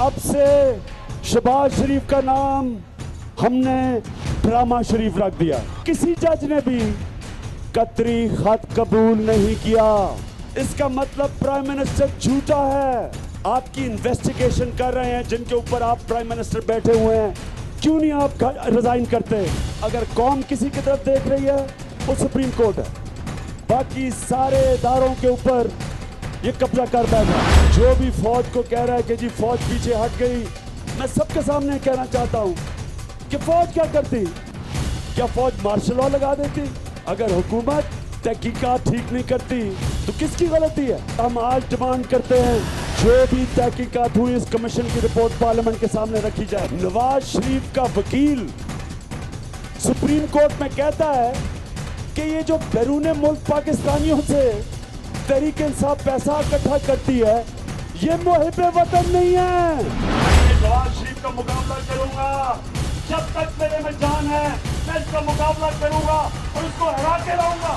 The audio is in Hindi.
अब से शहबाज शरीफ का नाम हमने ड्रामा शरीफ रख दिया। किसी जज ने भी कतरी खत कबूल नहीं किया। इसका मतलब प्राइम मिनिस्टर झूठा है। आपकी इन्वेस्टिगेशन कर रहे हैं जिनके ऊपर आप प्राइम मिनिस्टर बैठे हुए हैं, क्यों नहीं आप रिजाइन करते? अगर कौम किसी की तरफ देख रही है वो सुप्रीम कोर्ट है, बाकी सारे इदारों के ऊपर ये कब्जा कर बैठा। जो भी फौज को कह रहा है कि जी फौज पीछे हट गई, मैं सबके सामने कहना चाहता हूं कि फौज क्या करती? क्या फौज मार्शल लॉ लगा देती? अगर हुकूमत तहकीकात ठीक नहीं करती तो किसकी गलती है? हम आज डिमांड करते हैं जो भी तहकीकात हुई इस कमीशन की रिपोर्ट पार्लियामेंट के सामने रखी जाए। नवाज शरीफ का वकील सुप्रीम कोर्ट में कहता है कि ये जो बैरून मुल्क पाकिस्तानियों से तहरीक इंसाफ पैसा इकट्ठा करती है, ये मुहिब वतन नहीं है। नवाज शरीफ का मुकाबला करूंगा, जब तक मेरे में जान है मैं इसका मुकाबला करूंगा और उसको हरा के लाऊंगा।